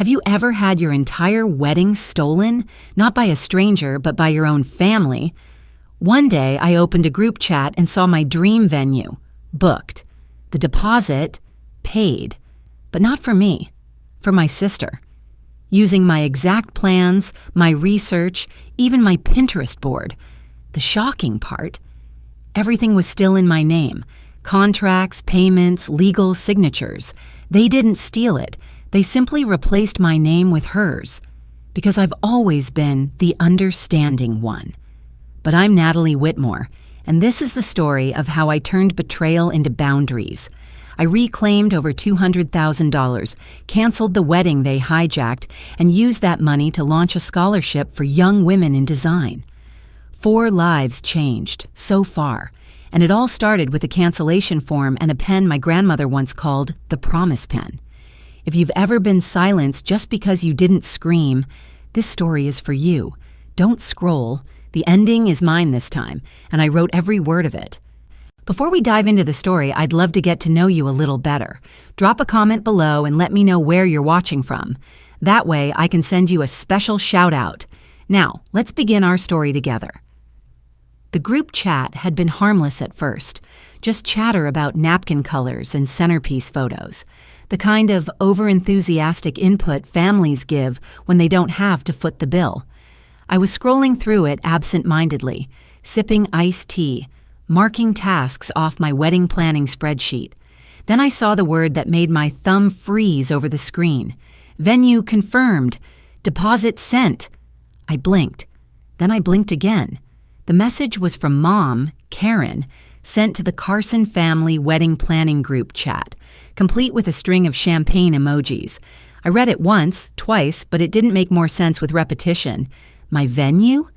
Have you ever had your entire wedding stolen? Not by a stranger, but by your own family. One day, I opened a group chat and saw my dream venue, booked. The deposit, paid. But not for me, for my sister. Using my exact plans, my research, even my Pinterest board. The shocking part, everything was still in my name. Contracts, payments, legal signatures. They didn't steal it. They simply replaced my name with hers. Because I've always been the understanding one. But I'm Natalie Whitmore, and this is the story of how I turned betrayal into boundaries. I reclaimed over $200,000, canceled the wedding they hijacked, and used that money to launch a scholarship for young women in design. 4 lives changed, so far, and it all started with a cancellation form and a pen my grandmother once called the promise pen. If you've ever been silenced just because you didn't scream, this story is for you. Don't scroll. The ending is mine this time, and I wrote every word of it. Before we dive into the story, I'd love to get to know you a little better. Drop a comment below and let me know where you're watching from. That way, I can send you a special shout out. Now, let's begin our story together. The group chat had been harmless at first, just chatter about napkin colors and centerpiece photos, the kind of over-enthusiastic input families give when they don't have to foot the bill. I was scrolling through it absent-mindedly, sipping iced tea, marking tasks off my wedding planning spreadsheet. Then I saw the word that made my thumb freeze over the screen. Venue confirmed. Deposit sent. I blinked. Then I blinked again. The message was from Mom, Karen, sent to the Carson family wedding planning group chat, complete with a string of champagne emojis. I read it once, twice, but it didn't make more sense with repetition. My venue?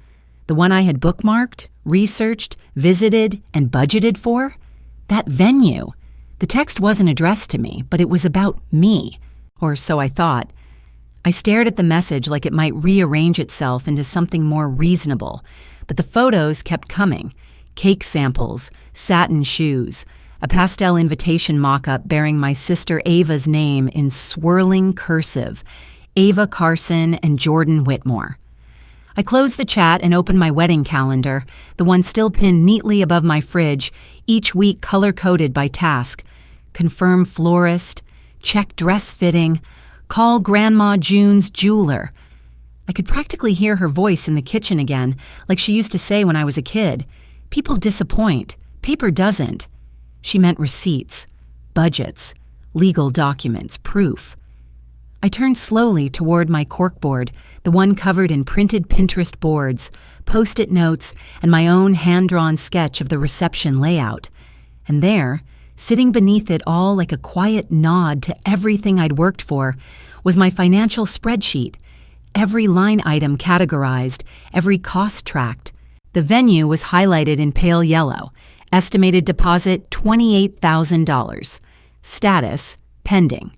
The one I had bookmarked, researched, visited, and budgeted for? That venue. The text wasn't addressed to me, but it was about me. Or so I thought. I stared at the message like it might rearrange itself into something more reasonable. But the photos kept coming. Cake samples, satin shoes, a pastel invitation mock-up bearing my sister Ava's name in swirling cursive. Ava Carson and Jordan Whitmore. I closed the chat and opened my wedding calendar, the one still pinned neatly above my fridge, each week color-coded by task. Confirm florist, check dress fitting, call Grandma June's jeweler. I could practically hear her voice in the kitchen again, like she used to say when I was a kid. People disappoint. Paper doesn't. She meant receipts, budgets, legal documents, proof. I turned slowly toward my corkboard, the one covered in printed Pinterest boards, Post-it notes, and my own hand-drawn sketch of the reception layout. And there, sitting beneath it all like a quiet nod to everything I'd worked for, was my financial spreadsheet. Every line item categorized, every cost tracked. The venue was highlighted in pale yellow. Estimated deposit $28,000. Status, pending.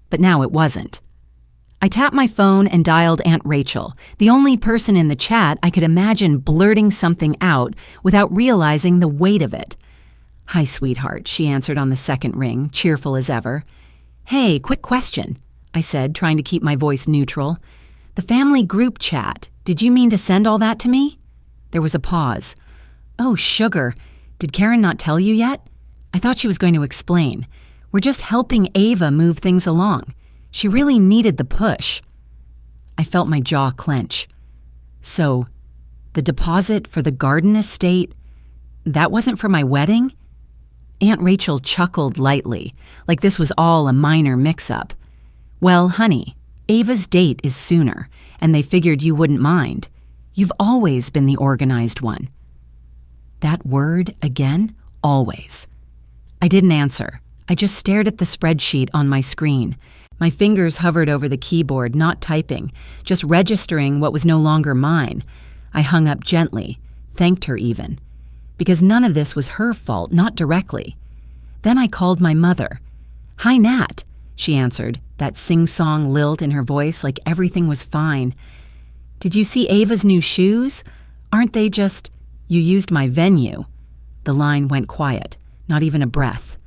But now it wasn't. I tapped my phone and dialed Aunt Rachel, the only person in the chat I could imagine blurting something out without realizing the weight of it. "Hi, sweetheart," she answered on the second ring, cheerful as ever. "Hey, quick question," I said, trying to keep my voice neutral. "The family group chat, did you mean to send all that to me?" There was a pause. "Oh, sugar, did Karen not tell you yet?" I thought she was going to explain. "We're just helping Ava move things along. She really needed the push." I felt my jaw clench. "So, the deposit for the garden estate, that wasn't for my wedding?" Aunt Rachel chuckled lightly, like this was all a minor mix-up. "Well, honey, Ava's date is sooner, and they figured you wouldn't mind. You've always been the organized one." That word again, always. I didn't answer. I just stared at the spreadsheet on my screen. My fingers hovered over the keyboard, not typing, just registering what was no longer mine. I hung up gently, thanked her even. Because none of this was her fault, not directly. Then I called my mother. "Hi, Nat," she answered, that sing-song lilt in her voice like everything was fine. "Did you see Ava's new shoes? Aren't they just, you used my venue?" The line went quiet, not even a breath.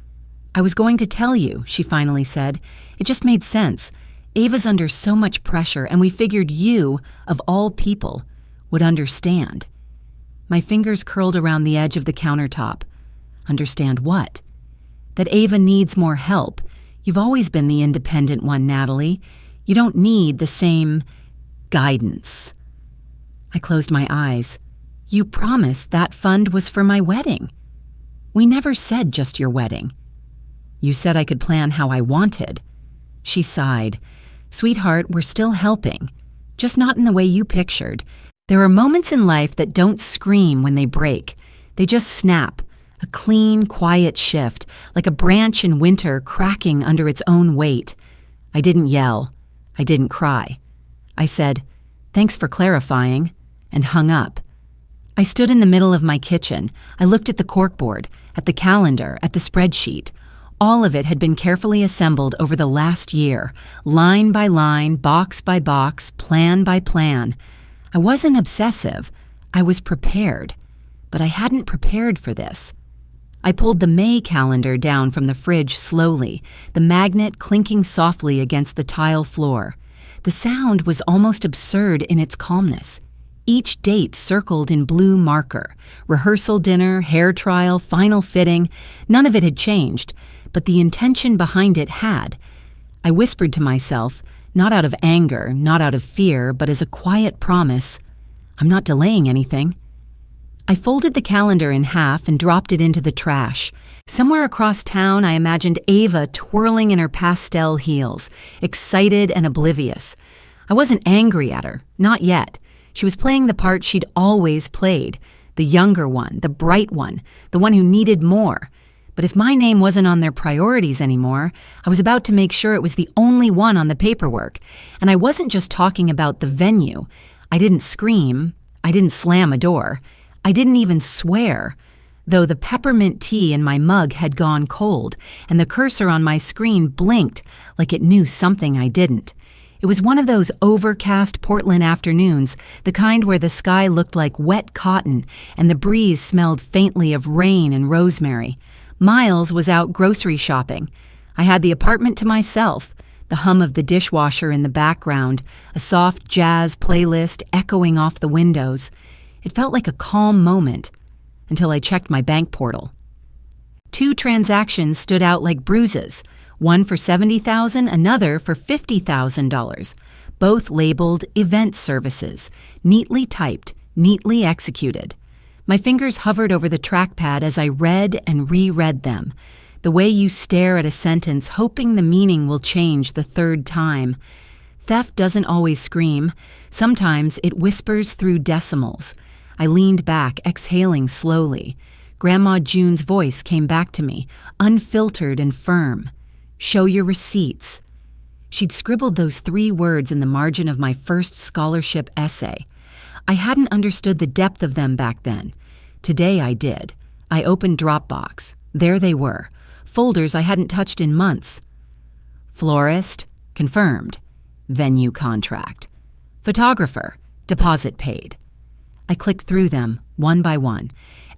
"I was going to tell you," she finally said. "It just made sense. Ava's under so much pressure, and we figured you, of all people, would understand. My fingers curled around the edge of the countertop. Understand what? That Ava needs more help. You've always been the independent one, Natalie. You don't need the same guidance. I closed my eyes. You promised that fund was for my wedding. We never said just your wedding. You said I could plan how I wanted. She sighed. Sweetheart, we're still helping. Just not in the way you pictured. There are moments in life that don't scream when they break. They just snap. A clean, quiet shift, like a branch in winter cracking under its own weight. I didn't yell. I didn't cry. I said, "Thanks for clarifying," and hung up. I stood in the middle of my kitchen. I looked at the corkboard, at the calendar, at the spreadsheet. All of it had been carefully assembled over the last year, line by line, box by box, plan by plan. I wasn't obsessive. I was prepared. But I hadn't prepared for this. I pulled the May calendar down from the fridge slowly, the magnet clinking softly against the tile floor. The sound was almost absurd in its calmness. Each date circled in blue marker. Rehearsal dinner, hair trial, final fitting. None of it had changed, but the intention behind it had. I whispered to myself, not out of anger, not out of fear, but as a quiet promise, I'm not delaying anything. I folded the calendar in half and dropped it into the trash. Somewhere across town, I imagined Ava twirling in her pastel heels, excited and oblivious. I wasn't angry at her, not yet. She was playing the part she'd always played, the younger one, the bright one, the one who needed more. But if my name wasn't on their priorities anymore, I was about to make sure it was the only one on the paperwork. And I wasn't just talking about the venue. I didn't scream. I didn't slam a door. I didn't even swear, though the peppermint tea in my mug had gone cold, and the cursor on my screen blinked like it knew something I didn't. It was one of those overcast Portland afternoons, the kind where the sky looked like wet cotton and the breeze smelled faintly of rain and rosemary. Miles was out grocery shopping. I had the apartment to myself, the hum of the dishwasher in the background, a soft jazz playlist echoing off the windows. It felt like a calm moment until I checked my bank portal. 2 transactions stood out like bruises, one for $70,000, another for $50,000, both labeled event services, neatly typed, neatly executed. My fingers hovered over the trackpad as I read and reread them, the way you stare at a sentence hoping the meaning will change the 3rd time. Theft doesn't always scream. Sometimes it whispers through decimals. I leaned back, exhaling slowly. Grandma June's voice came back to me, unfiltered and firm. "Show your receipts." She'd scribbled those 3 words in the margin of my first scholarship essay. I hadn't understood the depth of them back then. Today I did. I opened Dropbox. There they were, folders I hadn't touched in months. Florist, confirmed. Venue contract. Photographer, deposit paid. I clicked through them, one by one.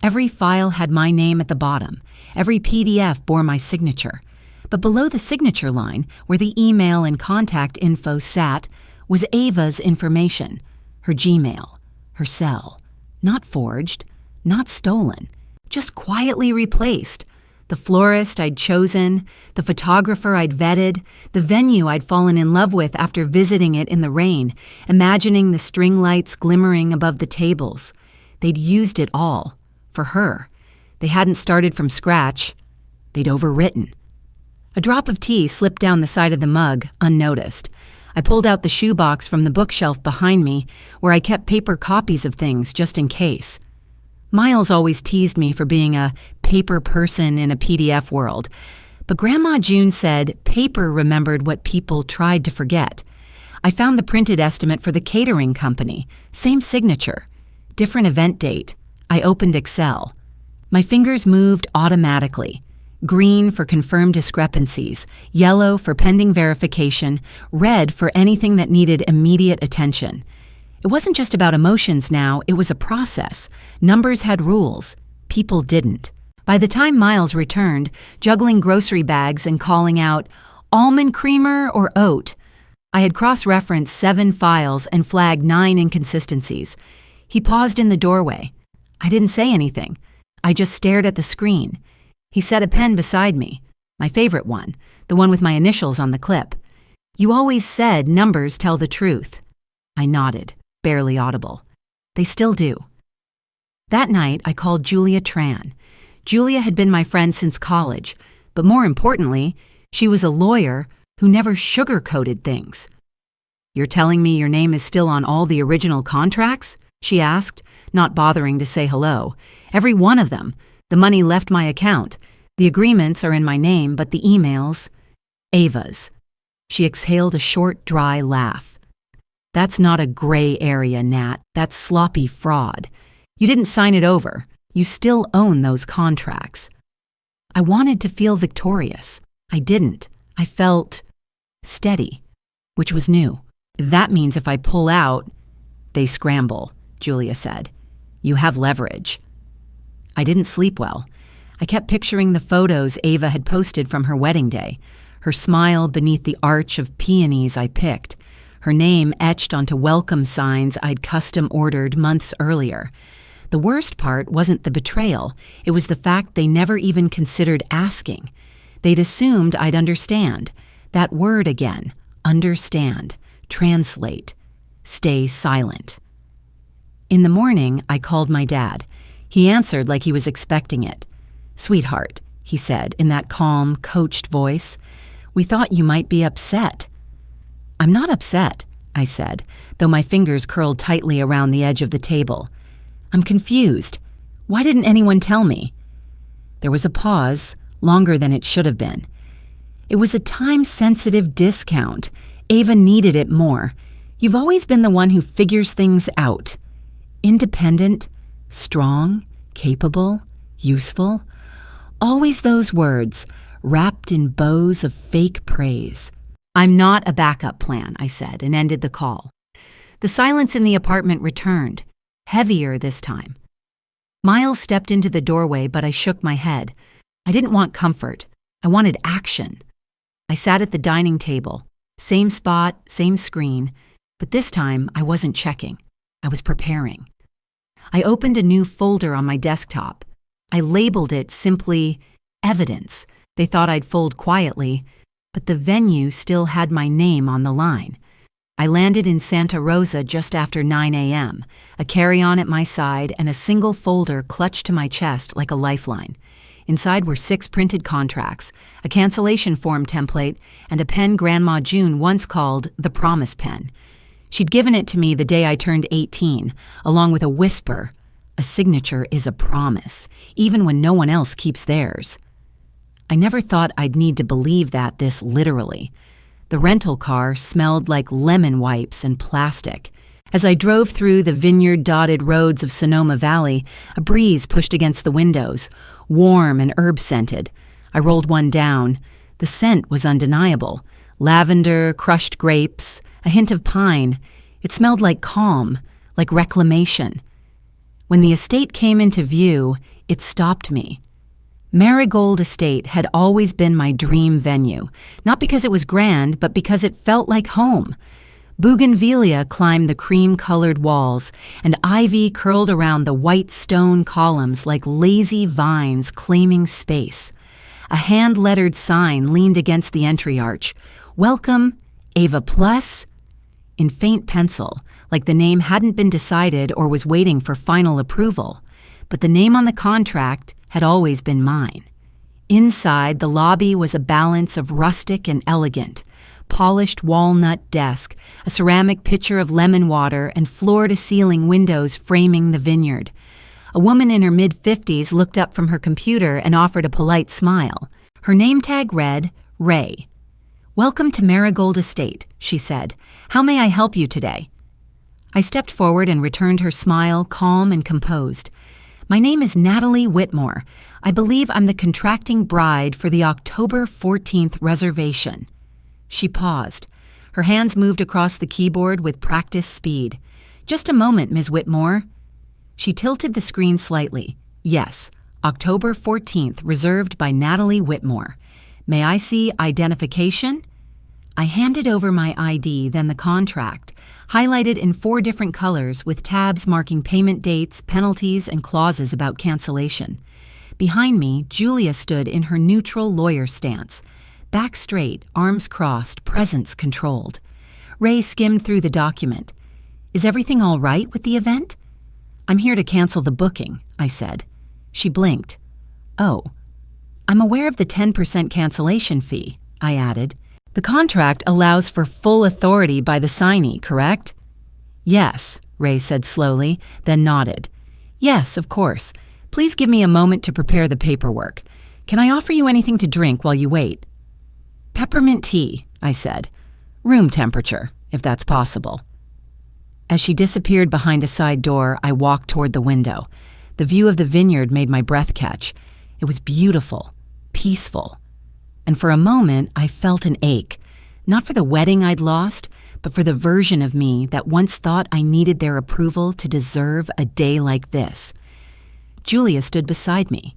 Every file had my name at the bottom. Every PDF bore my signature. But below the signature line, where the email and contact info sat, was Ava's information. Her Gmail, her cell. Not forged, not stolen, just quietly replaced. The florist I'd chosen, the photographer I'd vetted, the venue I'd fallen in love with after visiting it in the rain, imagining the string lights glimmering above the tables. They'd used it all. For her. They hadn't started from scratch. They'd overwritten. A drop of tea slipped down the side of the mug, unnoticed. I pulled out the shoebox from the bookshelf behind me, where I kept paper copies of things just in case. Miles always teased me for being a paper person in a PDF world, but Grandma June said paper remembered what people tried to forget. I found the printed estimate for the catering company, same signature, different event date. I opened Excel. My fingers moved automatically. Green for confirmed discrepancies, yellow for pending verification, red for anything that needed immediate attention. It wasn't just about emotions now, it was a process. Numbers had rules. People didn't. By the time Miles returned, juggling grocery bags and calling out, "Almond creamer or oat?" I had cross-referenced 7 files and flagged 9 inconsistencies. He paused in the doorway. I didn't say anything. I just stared at the screen. He set a pen beside me, my favorite one, the one with my initials on the clip. "You always said numbers tell the truth." I nodded, barely audible. "They still do." That night, I called Julia Tran. Julia had been my friend since college, but more importantly, she was a lawyer who never sugar-coated things. "You're telling me your name is still on all the original contracts?" she asked, not bothering to say hello. "Every one of them. The money left my account. The agreements are in my name, but the emails, Ava's." She exhaled a short, dry laugh. "That's not a gray area, Nat. That's sloppy fraud. You didn't sign it over. You still own those contracts." I wanted to feel victorious. I didn't. I felt steady, which was new. "That means if I pull out, they scramble," Julia said. "You have leverage." I didn't sleep well. I kept picturing the photos Ava had posted from her wedding day, her smile beneath the arch of peonies I picked, her name etched onto welcome signs I'd custom ordered months earlier. The worst part wasn't the betrayal, it was the fact they never even considered asking. They'd assumed I'd understand. That word again, understand, translate, stay silent. In the morning, I called my dad. He answered like he was expecting it. "Sweetheart," he said in that calm, coached voice, "we thought you might be upset." "I'm not upset," I said, though my fingers curled tightly around the edge of the table. "I'm confused. Why didn't anyone tell me?" There was a pause, longer than it should have been. "It was a time-sensitive discount. Ava needed it more. You've always been the one who figures things out. Independent, strong, capable, useful. Always those words, wrapped in bows of fake praise." "I'm not a backup plan," I said, and ended the call. The silence in the apartment returned, heavier this time. Miles stepped into the doorway, but I shook my head. I didn't want comfort. I wanted action. I sat at the dining table, same spot, same screen, but this time I wasn't checking. I was preparing. I opened a new folder on my desktop. I labeled it simply Evidence. They thought I'd fold quietly, but the venue still had my name on the line. I landed in Santa Rosa just after 9 a.m., a carry-on at my side and a single folder clutched to my chest like a lifeline. Inside were 6 printed contracts, a cancellation form template, and a pen Grandma June once called the Promise Pen. She'd given it to me the day I turned 18, along with a whisper, "A signature is a promise, even when no one else keeps theirs." I never thought I'd need to believe that this literally. The rental car smelled like lemon wipes and plastic. As I drove through the vineyard-dotted roads of Sonoma Valley, a breeze pushed against the windows, warm and herb-scented. I rolled one down. The scent was undeniable. Lavender, crushed grapes, a hint of pine. It smelled like calm, like reclamation. When the estate came into view, it stopped me. Marigold Estate had always been my dream venue, not because it was grand, but because it felt like home. Bougainvillea climbed the cream-colored walls, and ivy curled around the white stone columns like lazy vines claiming space. A hand-lettered sign leaned against the entry arch. "Welcome, Ava Plus," in faint pencil, like the name hadn't been decided or was waiting for final approval. But the name on the contract had always been mine. Inside, the lobby was a balance of rustic and elegant. Polished walnut desk, a ceramic pitcher of lemon water, and floor-to-ceiling windows framing the vineyard. A woman in her mid-50s looked up from her computer and offered a polite smile. Her name tag read, Ray. "Welcome to Marigold Estate," she said. "How may I help you today?" I stepped forward and returned her smile, calm and composed. "My name is Natalie Whitmore. I believe I'm the contracting bride for the October 14th reservation." She paused. Her hands moved across the keyboard with practiced speed. "Just a moment, Ms. Whitmore." She tilted the screen slightly. "Yes, October 14th, reserved by Natalie Whitmore. May I see identification?" I handed over my ID, then the contract, highlighted in 4 different colors with tabs marking payment dates, penalties, and clauses about cancellation. Behind me, Julia stood in her neutral lawyer stance, back straight, arms crossed, presence controlled. Ray skimmed through the document. "Is everything all right with the event?" "I'm here to cancel the booking," I said. She blinked. "Oh, I'm aware of the 10% cancellation fee," I added. "The contract allows for full authority by the signee, correct?" "Yes," Ray said slowly, then nodded. "Yes, of course. Please give me a moment to prepare the paperwork. Can I offer you anything to drink while you wait?" "Peppermint tea," I said. "Room temperature, if that's possible." As she disappeared behind a side door, I walked toward the window. The view of the vineyard made my breath catch. It was beautiful, peaceful. And for a moment, I felt an ache, not for the wedding I'd lost, but for the version of me that once thought I needed their approval to deserve a day like this. Julia stood beside me.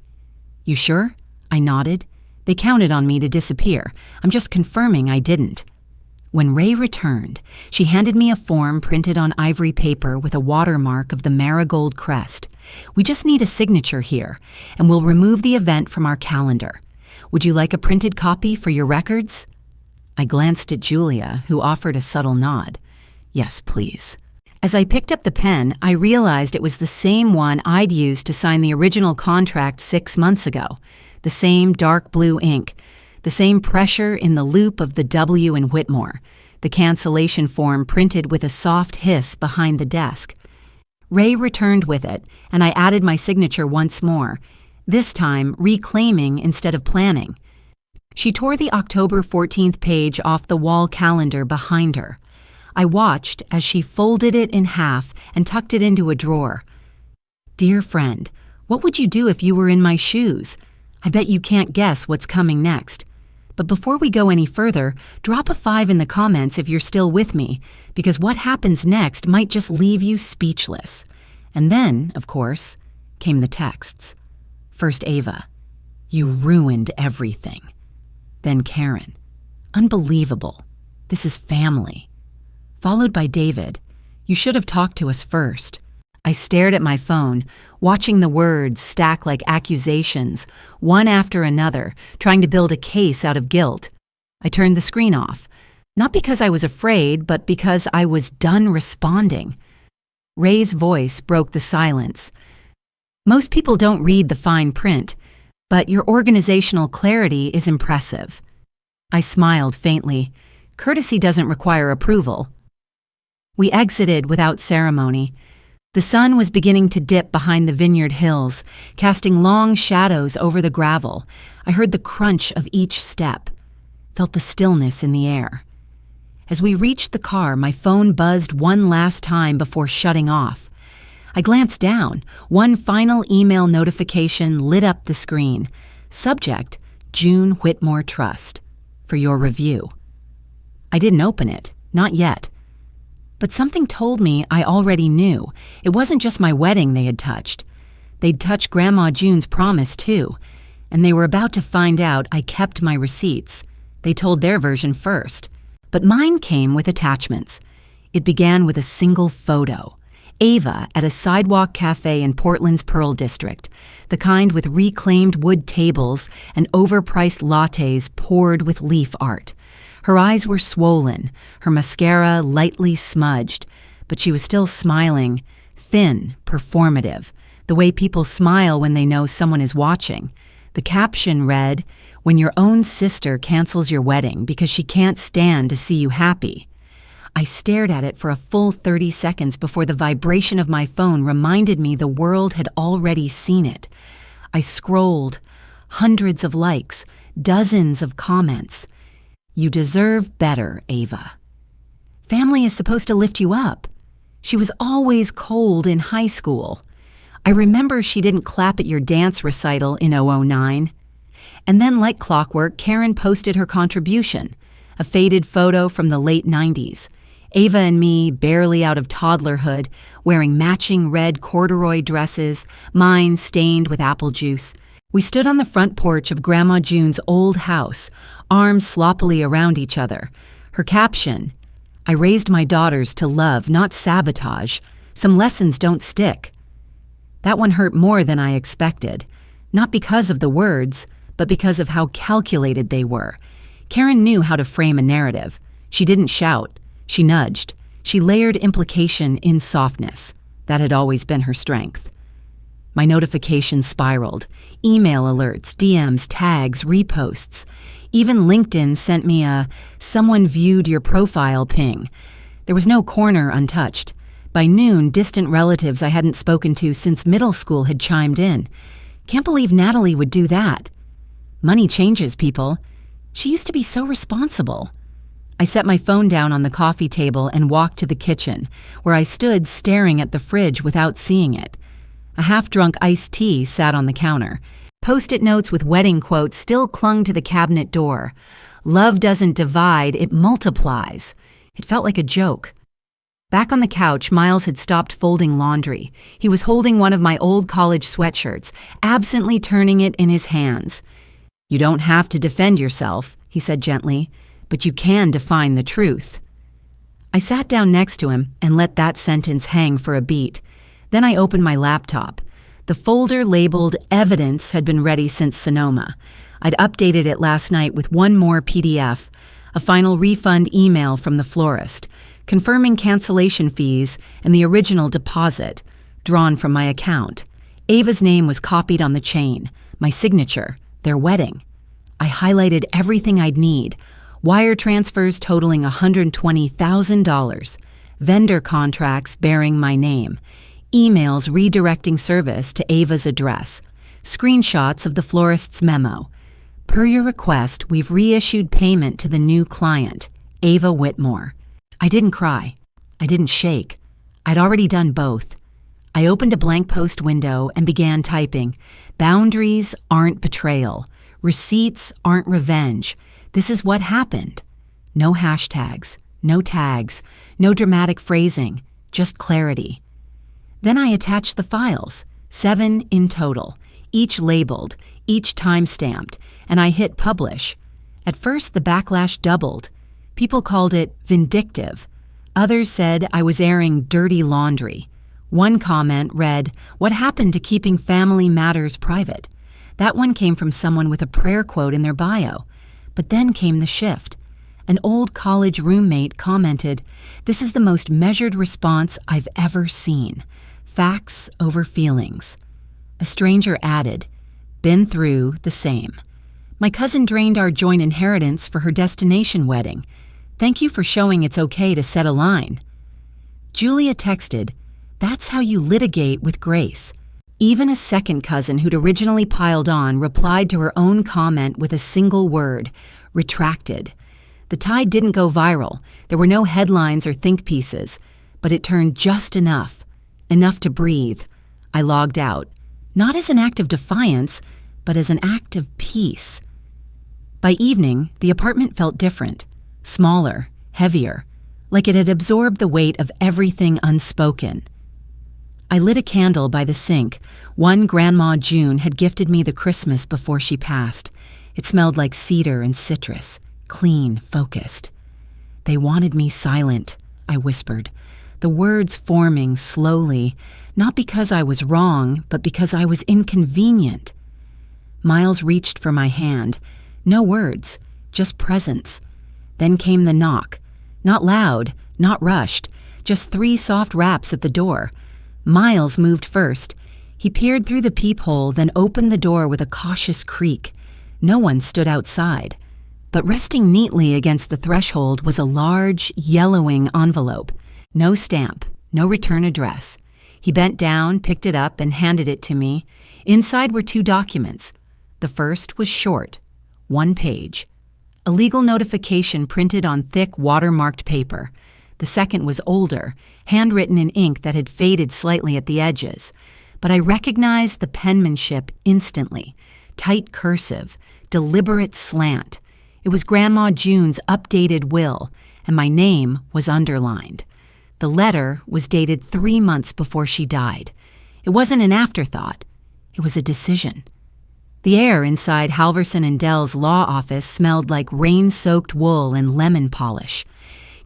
"You sure?" I nodded. "They counted on me to disappear. I'm just confirming I didn't." When Ray returned, she handed me a form printed on ivory paper with a watermark of the marigold crest. "We just need a signature here, and we'll remove the event from our calendar. Would you like a printed copy for your records?" I glanced at Julia, who offered a subtle nod. "Yes, please." As I picked up the pen, I realized it was the same one I'd used to sign the original contract 6 months ago. The same dark blue ink, the same pressure in the loop of the W in Whitmore, the cancellation form printed with a soft hiss behind the desk. Ray returned with it, and I added my signature once more, this time reclaiming instead of planning. She tore the October 14th page off the wall calendar behind her. I watched as she folded it in half and tucked it into a drawer. "Dear friend, what would you do if you were in my shoes? I bet you can't guess what's coming next. But before we go any further, drop a 5 in the comments if you're still with me, because what happens next might just leave you speechless." And then, of course, came the texts. First Ava, "You ruined everything." Then Karen, "Unbelievable. This is family." Followed by David, "You should have talked to us first." I stared at my phone, watching the words stack like accusations, one after another, trying to build a case out of guilt. I turned the screen off, not because I was afraid, but because I was done responding. Ray's voice broke the silence. "Most people don't read the fine print, but your organizational clarity is impressive." I smiled faintly. "Courtesy doesn't require approval." We exited without ceremony. The sun was beginning to dip behind the vineyard hills, casting long shadows over the gravel. I heard the crunch of each step, felt the stillness in the air. As we reached the car, my phone buzzed one last time before shutting off. I glanced down. One final email notification lit up the screen. Subject, June Whitmore Trust. For your review. I didn't open it, not yet. But something told me I already knew. It wasn't just my wedding they had touched. They'd touched Grandma June's promise, too. And they were about to find out I kept my receipts. They told their version first. But mine came with attachments. It began with a single photo. Ava at a sidewalk cafe in Portland's Pearl District, the kind with reclaimed wood tables and overpriced lattes poured with leaf art. Her eyes were swollen, her mascara lightly smudged, but she was still smiling, thin, performative, the way people smile when they know someone is watching. The caption read, "When your own sister cancels your wedding because she can't stand to see you happy." I stared at it for a full 30 seconds before the vibration of my phone reminded me the world had already seen it. I scrolled, hundreds of likes, dozens of comments. "You deserve better, Ava. Family is supposed to lift you up. She was always cold in high school. I remember she didn't clap at your dance recital in 2009. And then, like clockwork, Karen posted her contribution, a faded photo from the late 90s. Ava and me, barely out of toddlerhood, wearing matching red corduroy dresses, mine stained with apple juice. We stood on the front porch of Grandma June's old house, arms sloppily around each other. Her caption, "I raised my daughters to love, not sabotage. Some lessons don't stick." That one hurt more than I expected, not because of the words, but because of how calculated they were. Karen knew how to frame a narrative. She didn't shout. She nudged. She layered implication in softness. That had always been her strength. My notifications spiraled. Email alerts, DMs, tags, reposts. Even LinkedIn sent me a "someone viewed your profile" ping. There was no corner untouched. By noon, distant relatives I hadn't spoken to since middle school had chimed in. Can't believe Natalie would do that. Money changes people. She used to be so responsible. I set my phone down on the coffee table and walked to the kitchen, where I stood staring at the fridge without seeing it. A half-drunk iced tea sat on the counter. Post-it notes with wedding quotes still clung to the cabinet door. "Love doesn't divide, it multiplies." It felt like a joke. Back on the couch, Miles had stopped folding laundry. He was holding one of my old college sweatshirts, absently turning it in his hands. "You don't have to defend yourself," he said gently, "but you can define the truth." I sat down next to him and let that sentence hang for a beat. Then I opened my laptop. The folder labeled "Evidence" had been ready since Sonoma. I'd updated it last night with one more PDF, a final refund email from the florist, confirming cancellation fees and the original deposit, drawn from my account. Ava's name was copied on the chain, my signature, their wedding. I highlighted everything I'd need: wire transfers totaling $120,000, vendor contracts bearing my name, emails redirecting service to Ava's address, screenshots of the florist's memo. "Per your request, we've reissued payment to the new client, Ava Whitmore." I didn't cry. I didn't shake. I'd already done both. I opened a blank post window and began typing, "Boundaries aren't betrayal. Receipts aren't revenge. This is what happened." No hashtags, no tags, no dramatic phrasing, just clarity. Then I attached the files, 7 in total, each labeled, each time-stamped, and I hit publish. At first, the backlash doubled. People called it vindictive. Others said I was airing dirty laundry. One comment read, "What happened to keeping family matters private?" That one came from someone with a prayer quote in their bio. But then came the shift. An old college roommate commented, "This is the most measured response I've ever seen. Facts over feelings." A stranger added, "Been through the same. My cousin drained our joint inheritance for her destination wedding. Thank you for showing it's okay to set a line." Julia texted, "That's how you litigate with grace." Even a second cousin who'd originally piled on replied to her own comment with a single word, "retracted." The tide didn't go viral. There were no headlines or think pieces, but it turned just enough to breathe. I logged out, not as an act of defiance, but as an act of peace. By evening, the apartment felt different. Smaller, heavier, like it had absorbed the weight of everything unspoken. I lit a candle by the sink. One Grandma June had gifted me the Christmas before she passed. It smelled like cedar and citrus, clean, focused. "They wanted me silent," I whispered, the words forming slowly, not because I was wrong, but because I was inconvenient. Miles reached for my hand. No words, just presence. Then came the knock. Not loud, not rushed, just 3 soft raps at the door. Miles moved first. He peered through the peephole, then opened the door with a cautious creak. No one stood outside. But resting neatly against the threshold was a large, yellowing envelope. No stamp, no return address. He bent down, picked it up, and handed it to me. Inside were 2 documents. The first was short, 1 page. A legal notification printed on thick, watermarked paper. The second was older, handwritten in ink that had faded slightly at the edges. But I recognized the penmanship instantly. Tight cursive, deliberate slant. It was Grandma June's updated will, and my name was underlined. The letter was dated 3 months before she died. It wasn't an afterthought. It was a decision. The air inside Halverson and Dell's law office smelled like rain-soaked wool and lemon polish.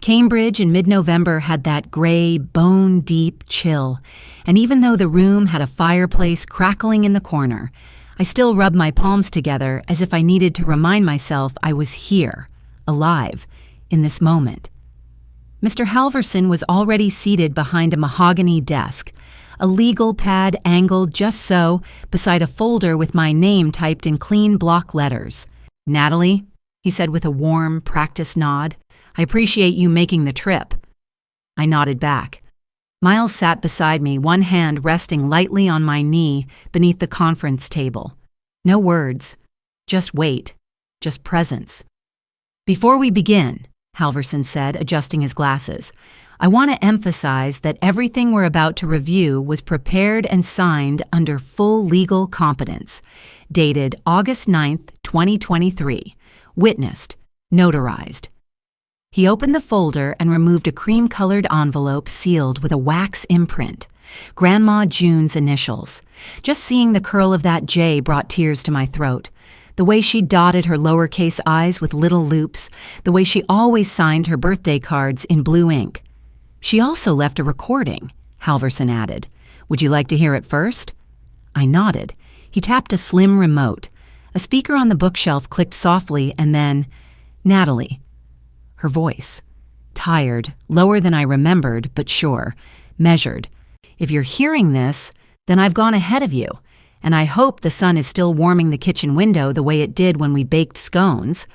Cambridge in mid-November had that gray, bone-deep chill, and even though the room had a fireplace crackling in the corner, I still rubbed my palms together as if I needed to remind myself I was here, alive, in this moment. Mr. Halverson was already seated behind a mahogany desk, a legal pad angled just so beside a folder with my name typed in clean block letters. "Natalie," he said with a warm, practiced nod, "I appreciate you making the trip." I nodded back. Miles sat beside me, one hand resting lightly on my knee beneath the conference table. No words, just weight, just presence. "Before we begin," Halverson said, adjusting his glasses, "I want to emphasize that everything we're about to review was prepared and signed under full legal competence, dated August 9th, 2023, witnessed, notarized." He opened the folder and removed a cream-colored envelope sealed with a wax imprint, Grandma June's initials. Just seeing the curl of that J brought tears to my throat. The way she dotted her lowercase i's with little loops, the way she always signed her birthday cards in blue ink. "She also left a recording," Halverson added. "Would you like to hear it first?" I nodded. He tapped a slim remote. A speaker on the bookshelf clicked softly and then, "Natalie." Her voice. Tired, lower than I remembered, but sure. Measured. "If you're hearing this, then I've gone ahead of you, and I hope the sun is still warming the kitchen window the way it did when we baked scones.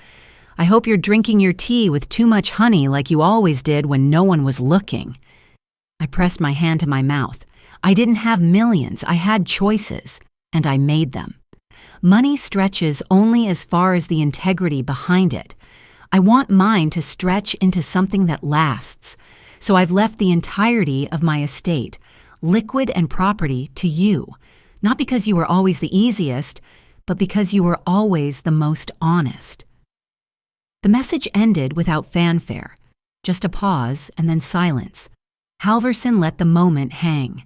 I hope you're drinking your tea with too much honey like you always did when no one was looking." I pressed my hand to my mouth. I didn't have millions, I had choices, and I made them. Money stretches only as far as the integrity behind it. I want mine to stretch into something that lasts, so I've left the entirety of my estate, liquid and property, to you, not because you were always the easiest, but because you were always the most honest. The message ended without fanfare, just a pause and then silence. Halverson let the moment hang.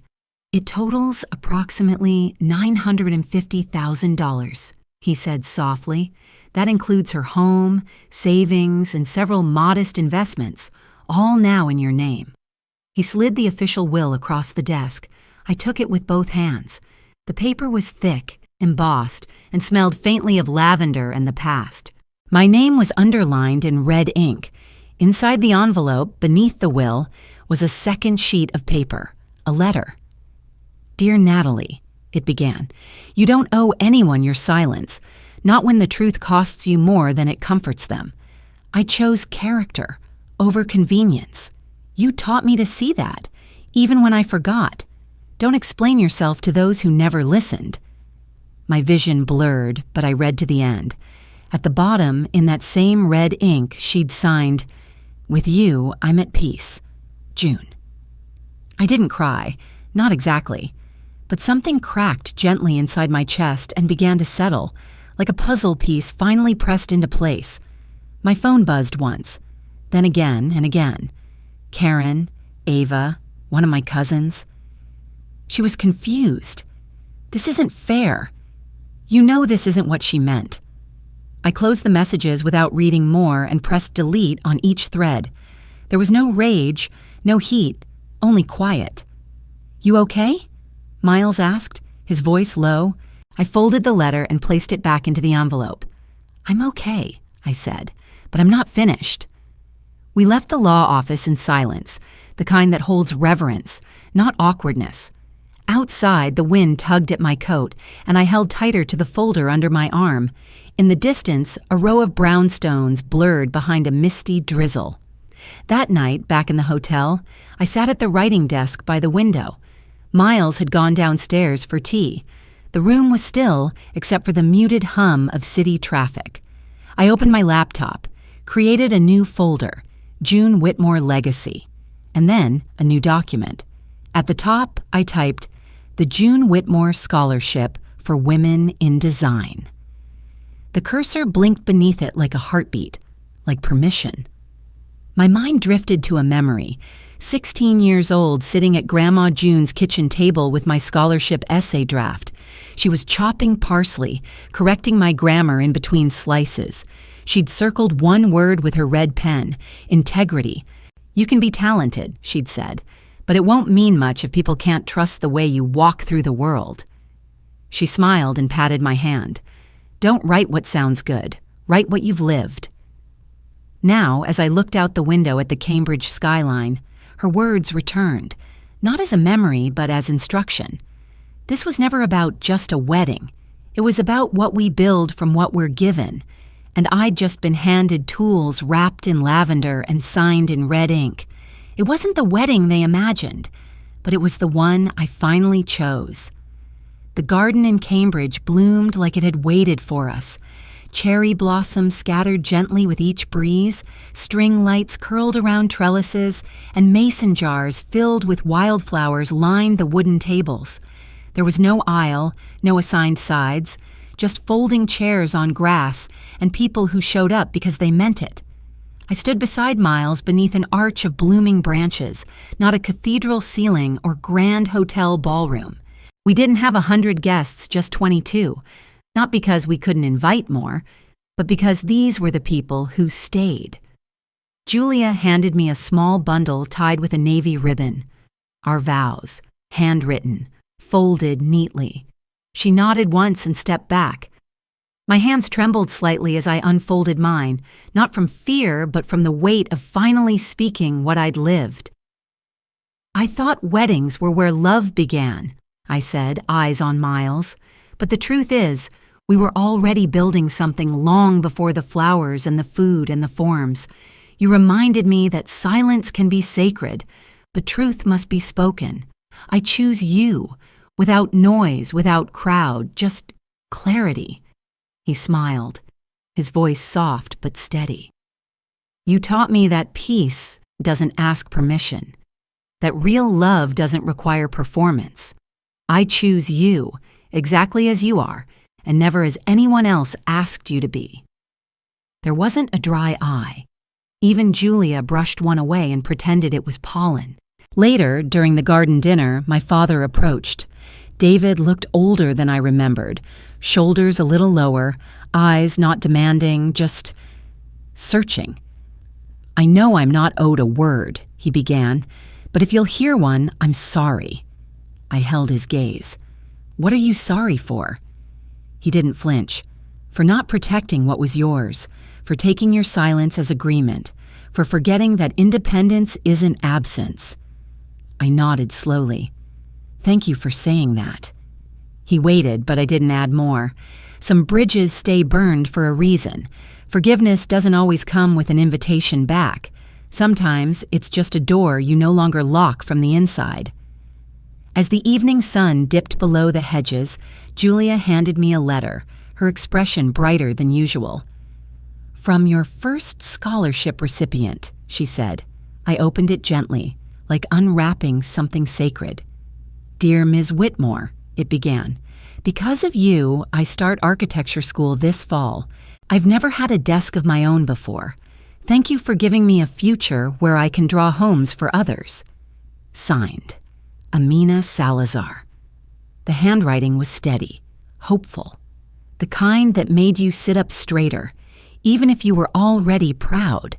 "It totals approximately $950,000, he said softly. "That includes her home, savings, and several modest investments, all now in your name." He slid the official will across the desk. I took it with both hands. The paper was thick, embossed, and smelled faintly of lavender and the past. My name was underlined in red ink. Inside the envelope, beneath the will, was a second sheet of paper, a letter. "Dear Natalie," it began, "you don't owe anyone your silence, not when the truth costs you more than it comforts them. I chose character over convenience. You taught me to see that, even when I forgot. Don't explain yourself to those who never listened." My vision blurred, but I read to the end. At the bottom, in that same red ink, she'd signed, "With you, I'm at peace. June." I didn't cry, not exactly, but something cracked gently inside my chest and began to settle, like a puzzle piece finally pressed into place. My phone buzzed once, then again and again. Karen, Ava, one of my cousins. She was confused. "This isn't fair. You know this isn't what she meant." I closed the messages without reading more and pressed delete on each thread. There was no rage, no heat, only quiet. "You okay?" Miles asked, his voice low. I folded the letter and placed it back into the envelope. "I'm okay," I said, "but I'm not finished." We left the law office in silence, the kind that holds reverence, not awkwardness. Outside, the wind tugged at my coat, and I held tighter to the folder under my arm. In the distance, a row of brownstones blurred behind a misty drizzle. That night, back in the hotel, I sat at the writing desk by the window. Miles had gone downstairs for tea. The room was still, except for the muted hum of city traffic. I opened my laptop, created a new folder, June Whitmore Legacy, and then a new document. At the top, I typed, "The June Whitmore Scholarship for Women in Design." The cursor blinked beneath it like a heartbeat, like permission. My mind drifted to a memory. 16 years old, sitting at Grandma June's kitchen table with my scholarship essay draft. She was chopping parsley, correcting my grammar in between slices. She'd circled one word with her red pen: integrity. "You can be talented," she'd said, "but it won't mean much if people can't trust the way you walk through the world." She smiled and patted my hand. "Don't write what sounds good. Write what you've lived." Now, as I looked out the window at the Cambridge skyline, her words returned, not as a memory, but as instruction. This was never about just a wedding. It was about what we build from what we're given, and I'd just been handed tools wrapped in lavender and signed in red ink. It wasn't the wedding they imagined, but it was the one I finally chose. The garden in Cambridge bloomed like it had waited for us. Cherry blossoms scattered gently with each breeze, string lights curled around trellises, and mason jars filled with wildflowers lined the wooden tables. There was no aisle, no assigned sides, just folding chairs on grass and people who showed up because they meant it. I stood beside Miles beneath an arch of blooming branches, not a cathedral ceiling or grand hotel ballroom. We didn't have 100 guests, just 22. Not because we couldn't invite more, but because these were the people who stayed. Julia handed me a small bundle tied with a navy ribbon. Our vows, handwritten, folded neatly. She nodded once and stepped back. My hands trembled slightly as I unfolded mine, not from fear, but from the weight of finally speaking what I'd lived. "I thought weddings were where love began," I said, eyes on Miles. "But the truth is, we were already building something long before the flowers and the food and the forms. You reminded me that silence can be sacred, but truth must be spoken. I choose you, without noise, without crowd, just clarity." He smiled, his voice soft but steady. "You taught me that peace doesn't ask permission, that real love doesn't require performance. I choose you, exactly as you are, and never as anyone else asked you to be." There wasn't a dry eye. Even Julia brushed one away and pretended it was pollen. Later, during the garden dinner, my father approached. David looked older than I remembered, shoulders a little lower, eyes not demanding, just searching. "I know I'm not owed a word," he began, "but if you'll hear one, I'm sorry." I held his gaze. "What are you sorry for?" He didn't flinch. "For not protecting what was yours, for taking your silence as agreement, for forgetting that independence isn't absence." I nodded slowly. "Thank you for saying that." He waited, but I didn't add more. Some bridges stay burned for a reason. Forgiveness doesn't always come with an invitation back. Sometimes it's just a door you no longer lock from the inside. As the evening sun dipped below the hedges, Julia handed me a letter, her expression brighter than usual. "From your first scholarship recipient," she said. I opened it gently, like unwrapping something sacred. "Dear Ms. Whitmore," it began, "because of you, I start architecture school this fall. I've never had a desk of my own before. Thank you for giving me a future where I can draw homes for others." Signed, Amina Salazar. The handwriting was steady, hopeful, the kind that made you sit up straighter, even if you were already proud.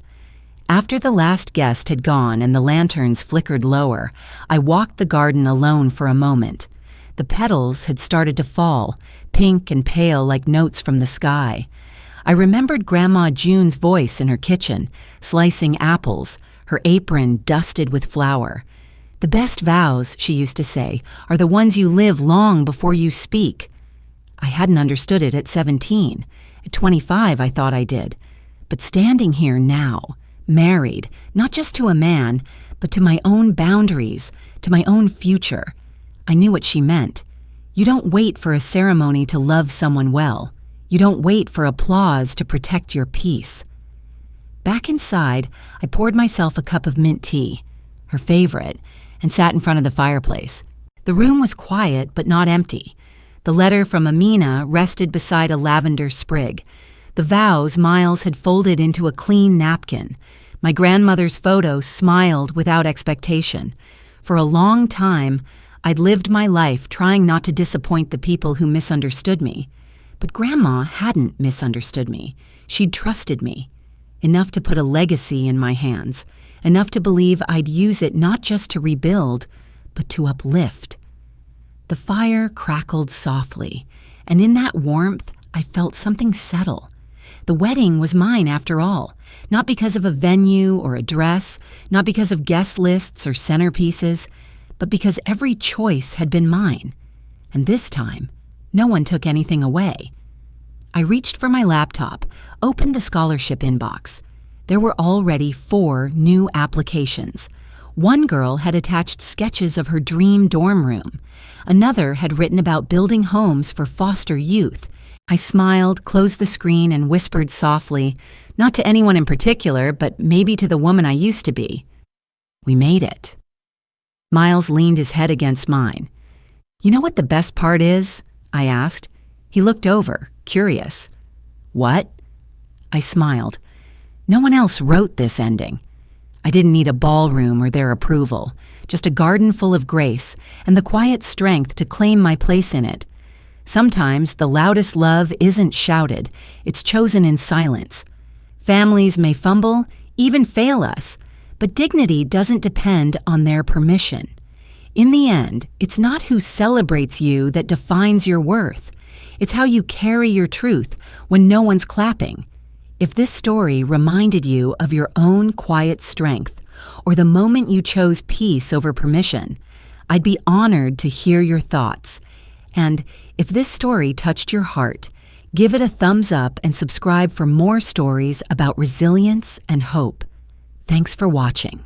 After the last guest had gone and the lanterns flickered lower, I walked the garden alone for a moment. The petals had started to fall, pink and pale like notes from the sky. I remembered Grandma June's voice in her kitchen, slicing apples, her apron dusted with flour. "The best vows," she used to say, "are the ones you live long before you speak." I hadn't understood it at 17. At 25, I thought I did. But standing here now, married, not just to a man, but to my own boundaries, to my own future, I knew what she meant. You don't wait for a ceremony to love someone well. You don't wait for applause to protect your peace. Back inside, I poured myself a cup of mint tea, her favorite, and sat in front of the fireplace. The room was quiet but not empty. The letter from Amina rested beside a lavender sprig. The vows Miles had folded into a clean napkin. My grandmother's photo smiled without expectation. For a long time, I'd lived my life trying not to disappoint the people who misunderstood me. But Grandma hadn't misunderstood me. She'd trusted me. Enough to put a legacy in my hands. Enough to believe I'd use it not just to rebuild, but to uplift. The fire crackled softly, and in that warmth, I felt something settle. The wedding was mine after all, not because of a venue or a dress, not because of guest lists or centerpieces, but because every choice had been mine. And this time, no one took anything away. I reached for my laptop, opened the scholarship inbox. There were already 4 new applications. One girl had attached sketches of her dream dorm room. Another had written about building homes for foster youth. I smiled, closed the screen, and whispered softly, not to anyone in particular, but maybe to the woman I used to be. We made it. Miles leaned his head against mine. "You know what the best part is?" I asked. He looked over, curious. "What?" I smiled. No one else wrote this ending. I didn't need a ballroom or their approval, just a garden full of grace and the quiet strength to claim my place in it. Sometimes the loudest love isn't shouted, it's chosen in silence. Families may fumble, even fail us, but dignity doesn't depend on their permission. In the end, it's not who celebrates you that defines your worth. It's how you carry your truth when no one's clapping. If this story reminded you of your own quiet strength, or the moment you chose peace over permission, I'd be honored to hear your thoughts. And if this story touched your heart, give it a thumbs up and subscribe for more stories about resilience and hope. Thanks for watching.